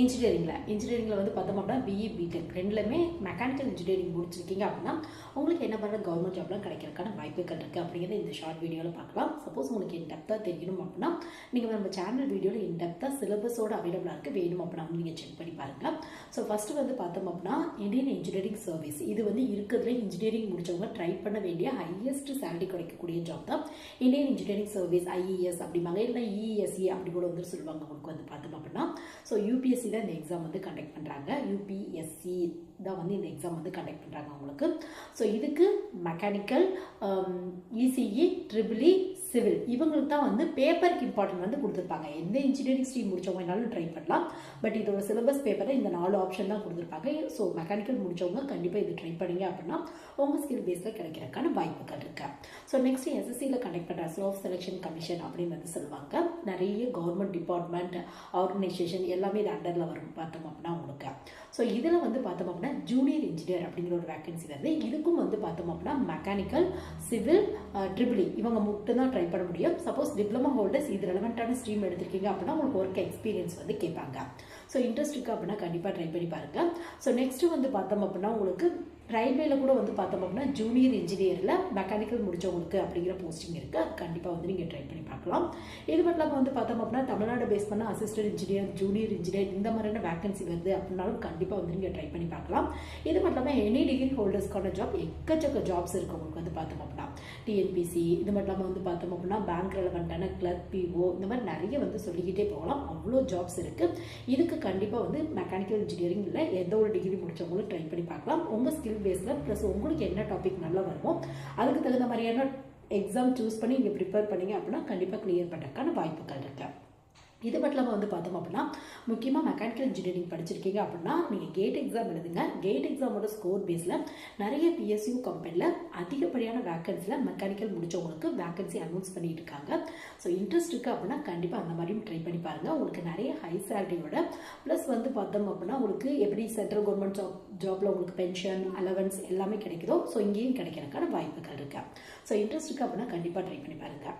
இன்ஜினியரிங்கில் வந்து பார்த்தோம் அப்படின்னா பிஇ பிடெக் ரெண்டுலேயுமே மெக்கானிக்கல் இன்ஜினியரிங் முடிச்சிருக்கீங்க அப்படின்னா உங்களுக்கு என்ன பண்ணுற கவர்மெண்ட் ஜாப்லாம் கிடைக்கிறதுக்கான வாய்ப்புகள் இருக்குது அப்படிங்கிறத இந்த ஷார்ட் வீடியோவில் பார்க்கலாம். சப்போஸ் உங்களுக்கு இன்டெப்த்தாக தெரியணும் அப்படின்னா நீங்கள் நம்ம சேனல் வீடியோவில் இன்டெப்த்தாக சிலபஸோட அவைலபிளாக இருக்குது, வேணும் அப்படின்னா நீங்கள் செக் பண்ணி பாருங்கள். ஸோ ஃபஸ்ட்டு வந்து பார்த்தோம் அப்படின்னா இந்தியன் இன்ஜினியரிங் சர்வீஸ், இது வந்து இருக்கிறதுல இன்ஜினியரிங் முடிச்சவங்க ட்ரை பண்ண வேண்டிய ஹையஸ்ட் சேலரி கிடைக்கக்கூடிய ஜாப் தான் இந்தியன் இன்ஜினியரிங் சர்வீஸ். ஐஇஎஸ் அப்படிம்பாங்க, இல்லை இஇஎஸ்சி அப்படி கூட வந்து சொல்லுவாங்க. உங்களுக்கு வந்து பார்த்தோம் அப்படின்னா ஸோ யூபிஎஸ்சி தான் இந்த எக்ஸாம் வந்து கண்டக்ட் பண்ணுறாங்க. யூபிஎஸ்சி தான் வந்து இந்த எக்ஸாம் வந்து கண்டக்ட் பண்ணுறாங்க உங்களுக்கு. ஸோ இதுக்கு மெக்கானிக்கல், இசிஇ, ட்ரிபிள்இ, சிவில் இவங்களுக்கு தான் வந்து பேப்பருக்கு இம்பார்ட்டன்ட் வந்து கொடுத்துருப்பாங்க. எந்த இன்ஜினியரிங் ஸ்ட்ரீம் முடிச்சவங்க என்னாலும் ட்ரை பண்ணலாம். பட் இதோட சிலபஸ் பேப்பரில் இந்த 4 ஆப்ஷன் தான் கொடுத்துருப்பாங்க. ஸோ மெக்கானிக்கல் முடிச்சவங்க கண்டிப்பாக இது ட்ரை பண்ணீங்க அப்படின்னா உங்கள் ஸ்கில் பேஸில் கிடைக்கிறதுக்கான வாய்ப்புகள் இருக்கு. ஸோ நெக்ஸ்ட் எஸ்எஸ்சியில் கண்டக்ட் பண்ணுற ஸ்டாஃப் செலெக்ஷன் கமிஷன் அப்படின்னு வந்து சொல்லுவாங்க. நிறைய கவர்மெண்ட் டிபார்ட்மெண்ட், ஆர்கனைசேஷன் எல்லாமே இது அண்டரில் வரும் பார்த்தோம் அப்படின்னா உங்களுக்கு. ஸோ இதில் வந்து பார்த்தோம் அப்படின்னா ஜூனியர் இன்ஜினியர் அப்படிங்கிற ஒரு வேகன்சி வருது. இதுக்கும் வந்து பார்த்தோம் அப்படின்னா மெக்கானிக்கல், சிவில், ட்ரிபிள்இ இவங்க மட்டும் தான் ட்ரை பண்ண முடியும். சப்போஸ் டிப்ளமா ஹோல்டர்ஸ் இது ரெலவெண்டான ஸ்ட்ரீம் எடுத்திருக்கீங்க அப்படின்னா உங்களுக்கு ஒர்க் எக்ஸ்பீரியன்ஸ் வந்து கேட்பாங்க. ஸோ இன்ட்ரெஸ்ட் இருக்கு அப்படின்னா கண்டிப்பாக ட்ரை பண்ணி பாருங்க. ஸோ நெக்ஸ்ட் வந்து பார்த்தோம் அப்படின்னா உங்களுக்கு ரயில்வேல கூட வந்து பார்த்தோம் அப்படின்னா ஜூனியர் இன்ஜினியரில் மெக்கானிக்கல் முடிச்சவங்களுக்கு அப்படிங்கிற போஸ்டிங் இருக்குது. அது கண்டிப்பாக வந்து நீங்கள் ட்ரை பண்ணி பார்க்கலாம். இது மட்டும் இல்லாமல் வந்து பார்த்தோம் அப்படின்னா தமிழ்நாடு பேஸ் பண்ண அசிஸ்டன்ட் இன்ஜினியர், ஜூனியர் இன்ஜினியர் இந்த மாதிரியான வேகன்சி வருது அப்படின்னாலும் கண்டிப்பாக வந்து நீங்கள் ட்ரை பண்ணி பார்க்கலாம். இது மட்டும் இல்லாமல் எனி டிகிரி ஹோல்டர்ஸ்க்கான ஜாப் எக்கச்சக்க ஜாப்ஸ் இருக்குது உங்களுக்கு வந்து பார்த்தோம் அப்படின்னா. டிஎன்பிசி இது மட்டும் இல்லாமல் வந்து பார்த்தோம் அப்படின்னா பேங்க் ரெலவெண்டான கிளர்க், பிஓ இந்த மாதிரி நிறைய வந்து சொல்லிக்கிட்டே போகலாம். அவ்வளோ ஜாப்ஸ் இருக்குது. இதுக்கு கண்டிப்பாக வந்து மெக்கானிக்கல் இன்ஜினியரிங் இல்லை எந்த ஒரு டிகிரி முடிச்சவங்களும் ட்ரை பண்ணி பார்க்கலாம். உங்கள் ஸ்கில் பேஸில் ப்ளஸ் உங்களுக்கு என்ன டாபிக் நல்லா வருமோ அதுக்கு தகுந்த மாதிரியான எக்ஸாம் சூஸ் பண்ணி நீங்கள் ப்ரிப்பேர் பண்ணீங்க அப்படின்னா கண்டிப்பாக கிளியர் பண்ணுறதுக்கான வாய்ப்புகள் இருக்கு. இது மட்டும் இல்லாமல் வந்து பார்த்தோம் அப்படின்னா முக்கியமாக மெக்கானிக்கல் இன்ஜினியரிங் படிச்சிருக்கீங்க அப்படின்னா நீங்கள் கேட் எக்ஸாம் எழுதுங்க. கேட் எக்ஸாமோட ஸ்கோர் பேஸில் நிறைய பிஎஸ்யூ கம்பெனியில் அதிகப்படியான வேக்கன்சியில் மெக்கானிக்கல் முடிச்சவங்களுக்கு வேக்கன்சி அனௌன்ஸ் பண்ணிட்டு இருக்காங்க. ஸோ இன்ட்ரெஸ்ட் இருக்குது அப்படின்னா கண்டிப்பாக அந்த மாதிரியும் ட்ரை பண்ணி பாருங்கள். உங்களுக்கு நிறைய ஹை சேலரியோட ப்ளஸ் வந்து பார்த்தோம் அப்படின்னா உங்களுக்கு எப்படி சென்ட்ரல் கவர்மெண்ட் ஜாப்ல உங்களுக்கு பென்ஷன், அலவன்ஸ் எல்லாமே கிடைக்குதோ ஸோ இங்கேயும் கிடைக்கிறதுக்கான வாய்ப்புகள் இருக்கு. ஸோ இன்ட்ரெஸ்ட் இருக்குது அப்படின்னா கண்டிப்பாக ட்ரை பண்ணி பாருங்கள்.